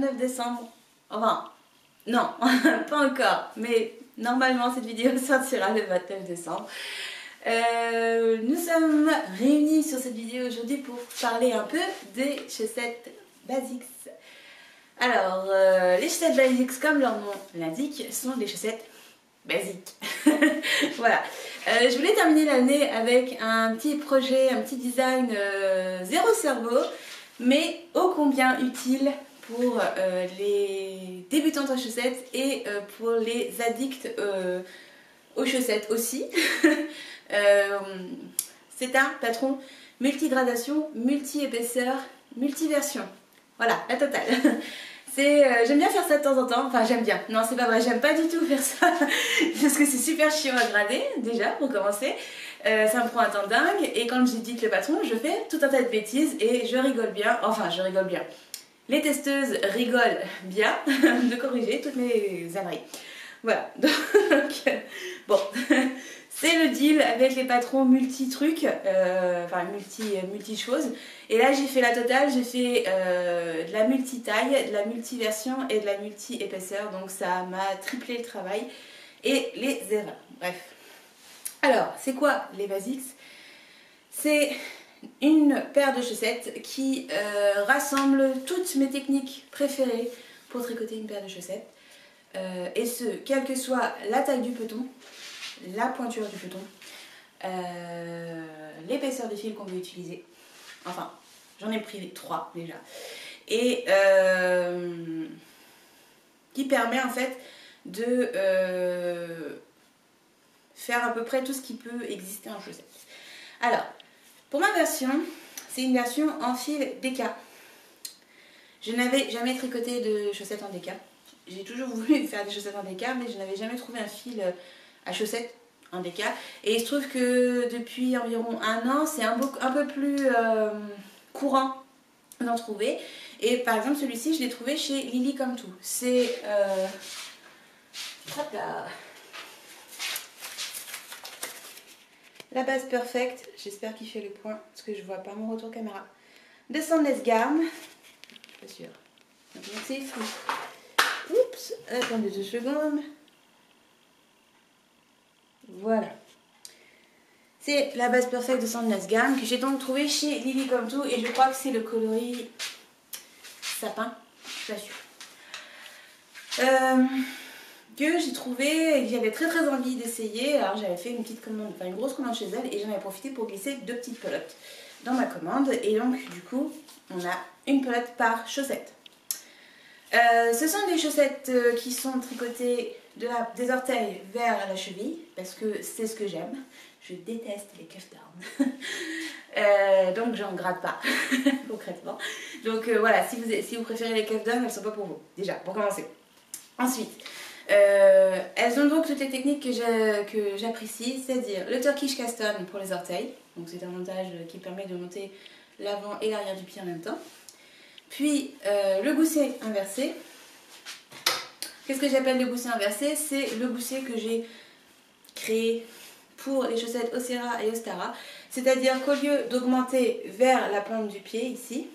29 décembre. Enfin, non, pas encore, mais normalement cette vidéo sortira le 29 décembre. Nous sommes réunis sur cette vidéo aujourd'hui pour parler un peu des chaussettes Basics. Alors, les chaussettes Basics, comme leur nom l'indique, sont des chaussettes basiques. Voilà. Je voulais terminer l'année avec un petit projet, un petit design zéro cerveau, mais ô combien utile pour les débutantes en chaussettes et pour les addicts aux chaussettes aussi. C'est un patron multigradation, multi-épaisseur, multiversion. Voilà, la totale. J'aime bien faire ça de temps en temps, enfin j'aime bien, non c'est pas vrai, j'aime pas du tout faire ça parce que c'est super chiant à grader déjà pour commencer, ça me prend un temps dingue et quand j'édite le patron je fais tout un tas de bêtises et je rigole bien, enfin je rigole bien. Les testeuses rigolent bien de corriger toutes mes âneries. Voilà, donc bon, c'est le deal avec les patrons multi-trucs, enfin multi-choses. Et là j'ai fait la totale, j'ai fait de la multi-taille, de la multi-version et de la multi-épaisseur. Donc ça m'a triplé le travail et les erreurs. Bref. Alors, c'est quoi les Basics? C'est une paire de chaussettes qui rassemble toutes mes techniques préférées pour tricoter une paire de chaussettes. Et ce, quelle que soit la taille du peloton, la pointure du peloton, l'épaisseur de fil qu'on veut utiliser. Enfin, j'en ai pris 3 déjà. Et qui permet en fait de faire à peu près tout ce qui peut exister en chaussettes. Alors, pour ma version, c'est une version en fil DK. Je n'avais jamais tricoté de chaussettes en DK. J'ai toujours voulu faire des chaussettes en DK, mais je n'avais jamais trouvé un fil à chaussettes en DK. Et il se trouve que depuis environ 1 an, c'est un peu plus courant d'en trouver. Et par exemple, celui-ci, je l'ai trouvé chez Lily Comme Tout. C'est... la base perfect. J'espère qu'il fait le point, parce que je vois pas mon retour caméra. De Sandnes Garn. Pas sûr. Donc c'est fou. Oups, attendez 2 secondes. Voilà. C'est la base perfect de Sandnes Garn que j'ai donc trouvé chez Lily Comme Tout et je crois que c'est le coloris sapin, je suis pas sûre. Que j'ai trouvé et que j'avais très envie d'essayer. Alors j'avais fait une petite commande, enfin une grosse commande chez elle et j'en ai profité pour glisser 2 petites pelotes dans ma commande et donc du coup on a une pelote par chaussette. Ce sont des chaussettes qui sont tricotées des orteils vers la cheville parce que c'est ce que j'aime. Je déteste les cuff down. Donc j'en gratte pas concrètement. Donc voilà, si vous préférez les cuff down, elles sont pas pour vous. Déjà, pour commencer. Ensuite, elles ont donc toutes les techniques que j'apprécie, c'est-à-dire le Turkish Caston pour les orteils. Donc c'est un montage qui permet de monter l'avant et l'arrière du pied en même temps. Puis le gousset inversé. Qu'est-ce que j'appelle le gousset inversé? C'est le gousset que j'ai créé pour les chaussettes Ocera et Ostara. C'est-à-dire qu'au lieu d'augmenter vers la pointe du pied ici,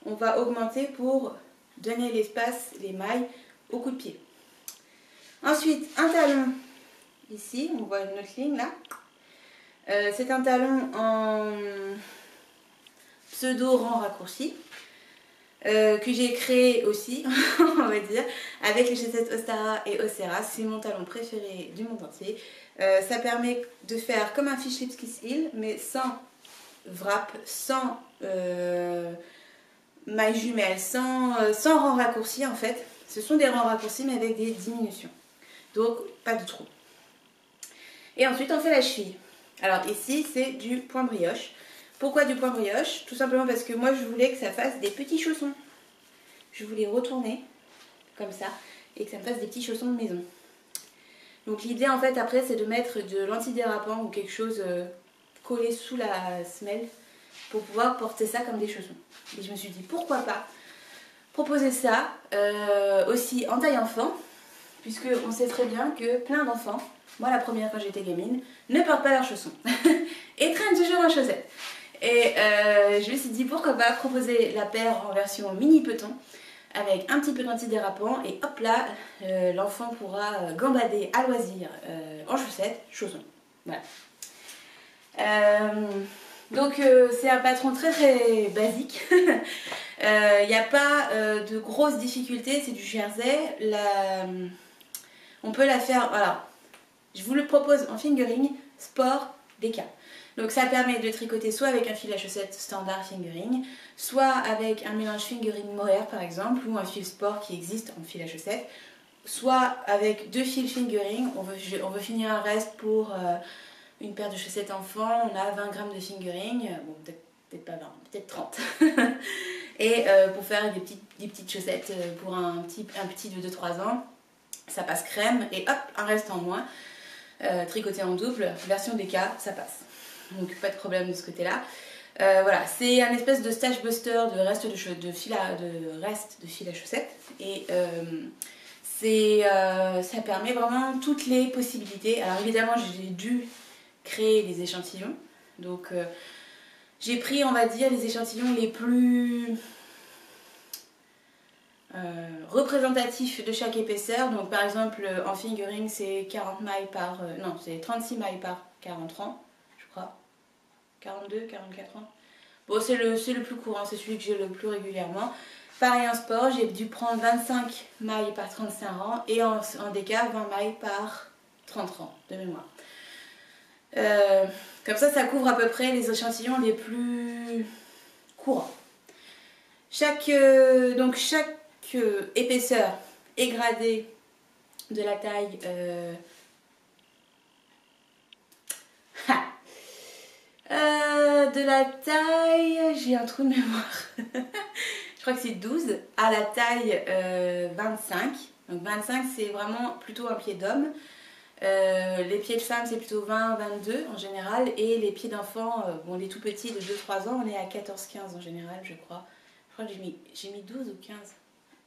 on va augmenter pour donner l'espace, les mailles au coup de pied. Ensuite, un talon ici, on voit une autre ligne là. C'est un talon en pseudo rang raccourci. Que j'ai créé aussi, on va dire, avec les chaussettes Ostara et Ocera. C'est mon talon préféré du monde entier. Ça permet de faire comme un fish lips kiss heel, mais sans wrap, sans mailles jumelles, sans rang raccourci en fait. Ce sont des rangs raccourcis mais avec des diminutions. Donc pas de trou. Et ensuite on fait la cheville. Alors ici c'est du point brioche. Pourquoi du point brioche? Tout simplement parce que moi je voulais que ça fasse des petits chaussons. Je voulais retourner comme ça et que ça me fasse des petits chaussons de maison. Donc l'idée en fait après c'est de mettre de l'antidérapant ou quelque chose collé sous la semelle pour pouvoir porter ça comme des chaussons. Et je me suis dit pourquoi pas proposer ça aussi en taille enfant, puisque on sait très bien que plein d'enfants, moi la première quand j'étais gamine, ne portent pas leurs chaussons et traînent toujours en chaussettes. Et je me suis dit pourquoi pas proposer la paire en version mini peloton avec un petit peu d'antidérapant et hop là, l'enfant pourra gambader à loisir en chaussettes, chaussons. Voilà. Donc c'est un patron très très basique. Il n'y a pas de grosses difficultés, c'est du jersey. On peut la faire, voilà. Je vous le propose en fingering sport DK. Donc ça permet de tricoter soit avec un fil à chaussettes standard fingering, soit avec un mélange fingering mohair par exemple, ou un fil sport qui existe en fil à chaussettes, soit avec 2 fils fingering. On veut finir un reste pour une paire de chaussettes enfant, on a 20 grammes de fingering, bon peut-être pas 20, peut-être 30. Et pour faire des petites chaussettes pour un petit de 2-3 ans, ça passe crème et hop, un reste en moins. Tricoté en double, version DK, ça passe. Donc pas de problème de ce côté-là. Voilà, c'est un espèce de stash buster de reste de fil à chaussettes. Et ça permet vraiment toutes les possibilités. Alors évidemment, j'ai dû créer des échantillons. Donc j'ai pris, on va dire, les échantillons les plus représentatifs de chaque épaisseur. Donc par exemple en fingering c'est 40 mailles par non, c'est 36 mailles par 40 ans, je crois, 42 44 ans. Bon, c'est le plus courant, c'est celui que j'ai le plus régulièrement. Pareil en sport, j'ai dû prendre 25 mailles par 35 ans et en DK 20 mailles par 30 ans de mémoire. Comme ça couvre à peu près les échantillons les plus courants. Chaque épaisseur est gradée de la taille j'ai un trou de mémoire. Je crois que c'est 12 à la taille 25. Donc 25 c'est vraiment plutôt un pied d'homme. Les pieds de femme c'est plutôt 20-22 en général, et les pieds d'enfant, bon les tout petits de 2-3 ans on est à 14-15 en général je crois. Je crois que j'ai mis 12 ou 15.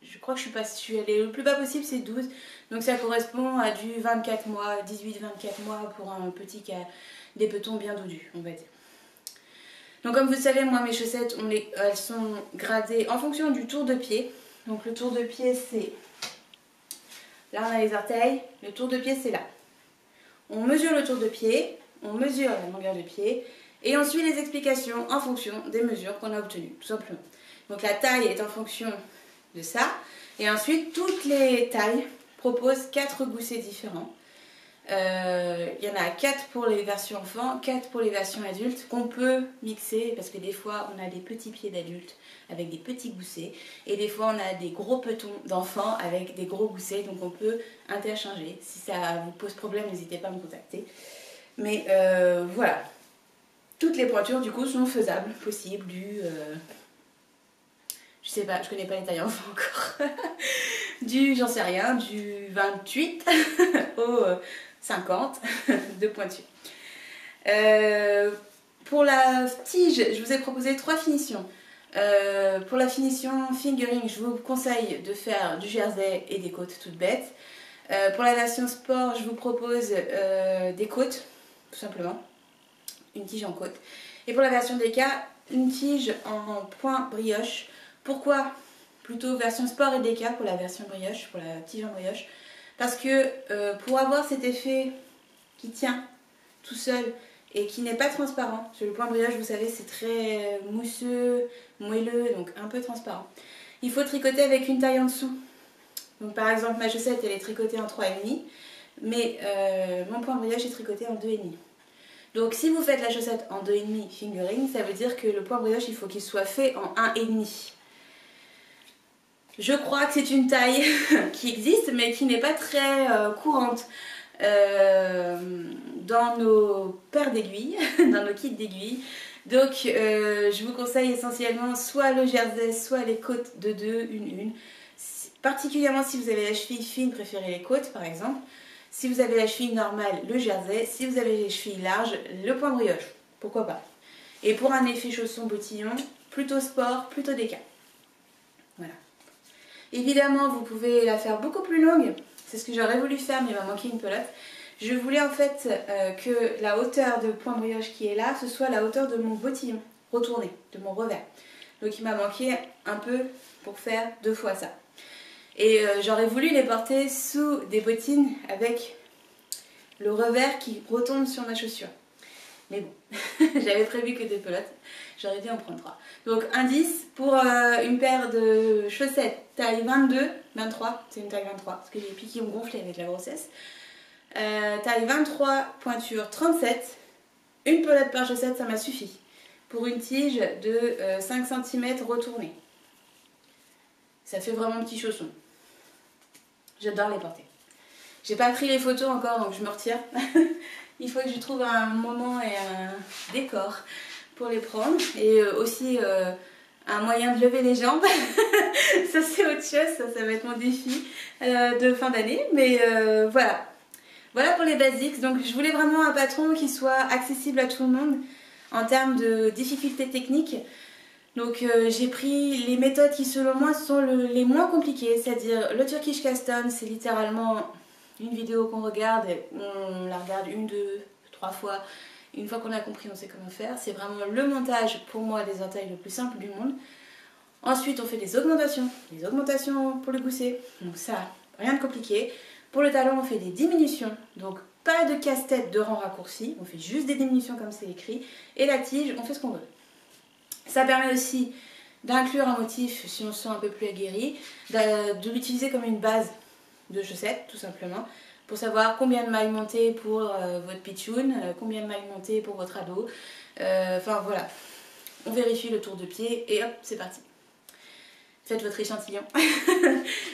Je crois que je suis allée le plus bas possible, c'est 12. Donc ça correspond à du 24 mois, 18-24 mois pour un petit qui a des petons bien doudus, on va dire. Donc comme vous le savez, moi mes chaussettes, elles sont gradées en fonction du tour de pied. Donc le tour de pied c'est... Là on a les orteils, le tour de pied c'est là. On mesure le tour de pied, on mesure la longueur de pied et on suit les explications en fonction des mesures qu'on a obtenues, tout simplement. Donc la taille est en fonction de ça. Et ensuite, toutes les tailles proposent 4 goussets différents. Il y en a 4 pour les versions enfants, 4 pour les versions adultes, qu'on peut mixer, parce que des fois, on a des petits pieds d'adultes avec des petits goussets, et des fois, on a des gros petons d'enfants avec des gros goussets, donc on peut interchanger. Si ça vous pose problème, n'hésitez pas à me contacter. Mais voilà. Toutes les pointures, du coup, sont faisables, possibles, je sais pas, je connais pas les tailles enfants encore. J'en sais rien, du 28 au 50 de pointure. Pour la tige, je vous ai proposé 3 finitions. Pour la finition fingering, je vous conseille de faire du jersey et des côtes toutes bêtes. Pour la version sport, je vous propose des côtes, tout simplement. Une tige en côte. Et pour la version DK, une tige en point brioche. Pourquoi plutôt version sport et DK pour la version brioche, pour la tige en brioche? Parce que pour avoir cet effet qui tient tout seul et qui n'est pas transparent, parce que le point brioche, vous savez, c'est très mousseux, moelleux, donc un peu transparent. Il faut tricoter avec une taille en dessous. Donc par exemple, ma chaussette, elle est tricotée en 3,5, mais mon point brioche est tricoté en 2,5. Donc si vous faites la chaussette en 2,5 fingering, ça veut dire que le point brioche, il faut qu'il soit fait en 1,5. Je crois que c'est une taille qui existe, mais qui n'est pas très courante dans nos paires d'aiguilles, dans nos kits d'aiguilles. Donc je vous conseille essentiellement soit le jersey, soit les côtes de 2, une. Particulièrement si vous avez la cheville fine, préférez les côtes par exemple. Si vous avez la cheville normale, le jersey. Si vous avez les chevilles larges, le point brioche. Pourquoi pas. Et pour un effet chausson bottillon, plutôt sport, plutôt DK. Voilà. Évidemment, vous pouvez la faire beaucoup plus longue. C'est ce que j'aurais voulu faire, mais il m'a manqué une pelote. Je voulais en fait que la hauteur de point brioche qui est là, ce soit la hauteur de mon bottillon retourné, de mon revers. Donc il m'a manqué un peu pour faire 2 fois ça. Et j'aurais voulu les porter sous des bottines avec le revers qui retombe sur ma chaussure. Mais bon, j'avais prévu que 2 pelotes, j'aurais dû en prendre 3. Donc indice pour une paire de chaussettes taille 22, 23, c'est une taille 23 parce que les pieds qui ont gonflé avec la grossesse. Taille 23, pointure 37, une pelote par chaussette ça m'a suffi pour une tige de 5 cm retournée. Ça fait vraiment petit chausson. J'adore les porter. J'ai pas pris les photos encore donc je me retire. Il faut que je trouve un moment et un décor pour les prendre. Et aussi un moyen de lever les jambes. Ça c'est autre chose, ça va être mon défi de fin d'année. Mais voilà. Voilà pour les basics. Donc je voulais vraiment un patron qui soit accessible à tout le monde en termes de difficultés techniques. Donc j'ai pris les méthodes qui selon moi sont les moins compliquées, c'est-à-dire le Turkish Cast-On, c'est littéralement une vidéo qu'on regarde, on la regarde 1, 2, 3 fois, une fois qu'on a compris on sait comment faire, c'est vraiment le montage pour moi des orteils le plus simple du monde. Ensuite on fait des augmentations pour le gousset, donc ça rien de compliqué. Pour le talon on fait des diminutions, donc pas de casse-tête de rang raccourci, on fait juste des diminutions comme c'est écrit, et la tige on fait ce qu'on veut. Ça permet aussi d'inclure un motif si on se sent un peu plus aguerri, de l'utiliser comme une base de chaussettes tout simplement, pour savoir combien de mailles monter pour votre pitchoun, combien de mailles monter pour votre ado, enfin voilà, on vérifie le tour de pied et hop c'est parti. Faites votre échantillon.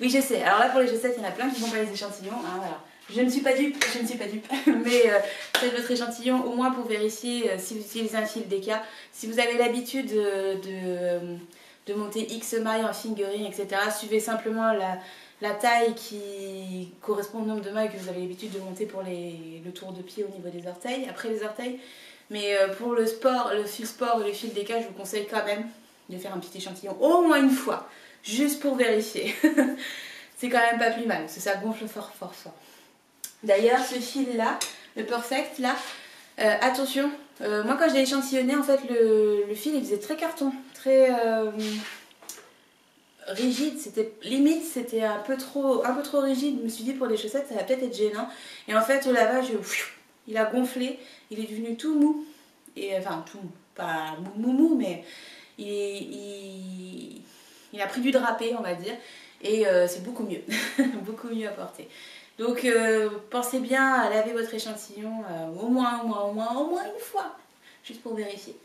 Oui je sais, alors là pour les chaussettes il y en a plein qui font pas les échantillons, hein, voilà. Je ne suis pas dupe, mais faites votre échantillon au moins pour vérifier si vous utilisez un fil DK. Si vous avez l'habitude de monter X mailles en fingering, etc., suivez simplement la taille qui correspond au nombre de mailles que vous avez l'habitude de monter pour le tour de pied au niveau des orteils, après les orteils. Mais pour le sport, le fil sport ou les fils DK, je vous conseille quand même de faire un petit échantillon au moins une fois, juste pour vérifier. C'est quand même pas plus mal, parce que ça gonfle fort. D'ailleurs, ce fil-là, le Perfect, là, attention, moi quand je l'ai échantillonné, en fait, le fil, il faisait très carton, très rigide, c'était un peu trop rigide. Je me suis dit, pour les chaussettes, ça va peut-être être gênant. Et en fait, au lavage, il a gonflé, il est devenu tout mou. Et, enfin, tout mou, pas mou, mais il a pris du drapé, on va dire. Et c'est beaucoup mieux, beaucoup mieux à porter. Donc pensez bien à laver votre échantillon au moins une fois, juste pour vérifier.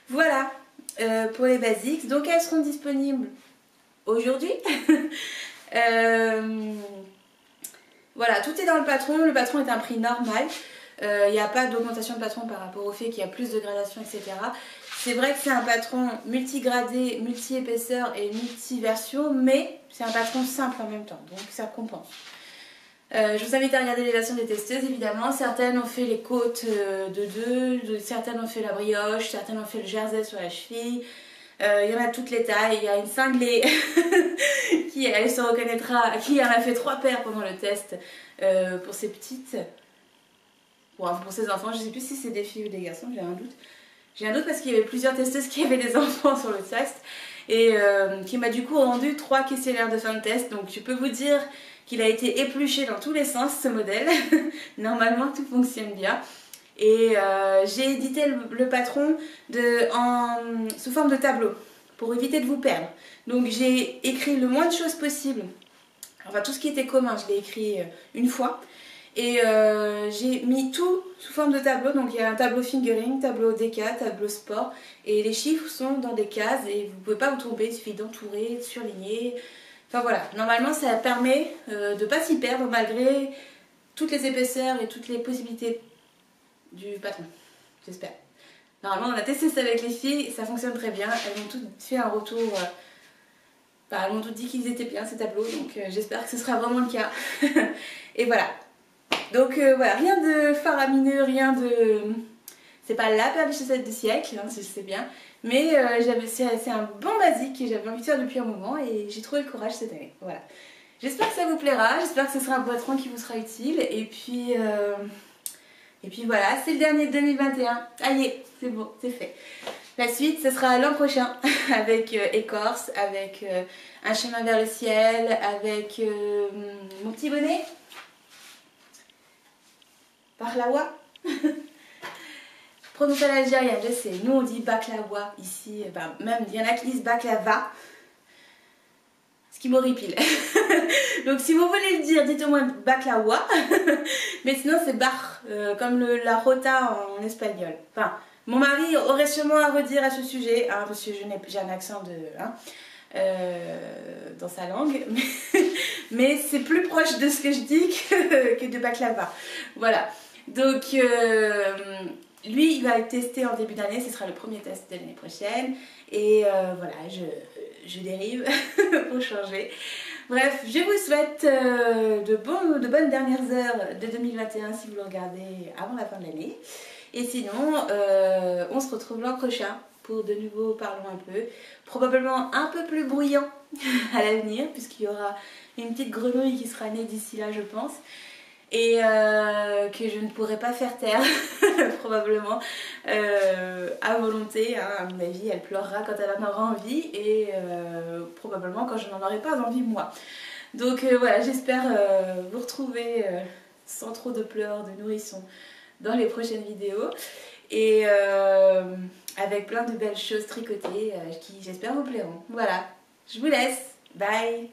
Voilà pour les basics. Donc elles seront disponibles aujourd'hui. Voilà, tout est dans le patron. Le patron est un prix normal. Il n'y a pas d'augmentation de patron par rapport au fait qu'il y a plus de gradation, etc. C'est vrai que c'est un patron multigradé, multi-épaisseur et multi-version, mais c'est un patron simple en même temps, donc ça compense. Je vous invite à regarder les versions des testeuses évidemment. Certaines ont fait les côtes de 2, certaines ont fait la brioche, certaines ont fait le jersey sur la cheville. Il y en a toutes les tailles. Il y a une cinglée qui, elle se reconnaîtra, qui en a fait 3 paires pendant le test pour ses petites. Pour ses enfants, je ne sais plus si c'est des filles ou des garçons, j'ai un doute. J'ai un doute parce qu'il y avait plusieurs testeuses qui avaient des enfants sur le test et qui m'a du coup rendu 3 questionnaires de fin de test. Donc je peux vous dire qu'il a été épluché dans tous les sens ce modèle. Normalement tout fonctionne bien. Et j'ai édité le patron sous forme de tableau pour éviter de vous perdre. Donc j'ai écrit le moins de choses possible. Enfin tout ce qui était commun je l'ai écrit une fois. Et j'ai mis tout sous forme de tableau, donc il y a un tableau fingering, tableau DK, tableau sport, et les chiffres sont dans des cases et vous ne pouvez pas vous tromper, il suffit d'entourer, de surligner. Enfin voilà, normalement ça permet de ne pas s'y perdre malgré toutes les épaisseurs et toutes les possibilités du patron, j'espère. Normalement on a testé ça avec les filles, ça fonctionne très bien, elles m'ont toutes fait un retour, elles m'ont toutes dit qu'ils étaient bien ces tableaux, donc j'espère que ce sera vraiment le cas. Et voilà. Donc voilà, rien de faramineux, rien de... C'est pas la paire de chaussettes du siècle, hein, je sais bien. Mais c'est un bon basique que j'avais envie de faire depuis un moment et j'ai trouvé le courage cette année. Voilà. J'espère que ça vous plaira, j'espère que ce sera un patron qui vous sera utile. Et puis voilà, c'est le dernier de 2021. Allez, c'est bon, c'est fait. La suite, ce sera l'an prochain avec Écorce, avec Un chemin vers le ciel, avec mon petit bonnet, Baklawa. Je prononce à l'algérienne, je sais. Nous on dit baklawa ici, ben, même il y en a qui disent baklava, ce qui m'horripile. Donc si vous voulez le dire, dites au moins baklawa, mais sinon c'est bar, comme la rota en espagnol. Enfin, mon mari aurait sûrement à redire à ce sujet, hein, parce que j'ai un accent de... Hein, dans sa langue, mais c'est plus proche de ce que je dis que de baklava. Voilà. Donc lui il va le tester en début d'année, ce sera le premier test de l'année prochaine et voilà, je dérive pour changer. Bref, je vous souhaite de bonnes dernières heures de 2021 si vous le regardez avant la fin de l'année. Et sinon, on se retrouve l'an prochain pour de nouveau Parlons un peu. Probablement un peu plus bruyant à l'avenir puisqu'il y aura une petite grenouille qui sera née d'ici là je pense. Et que je ne pourrai pas faire taire probablement à volonté, hein, à mon avis elle pleurera quand elle en aura envie et probablement quand je n'en aurai pas envie moi. Donc voilà, j'espère vous retrouver sans trop de pleurs de nourrissons dans les prochaines vidéos et avec plein de belles choses tricotées qui j'espère vous plairont. Voilà, je vous laisse, bye.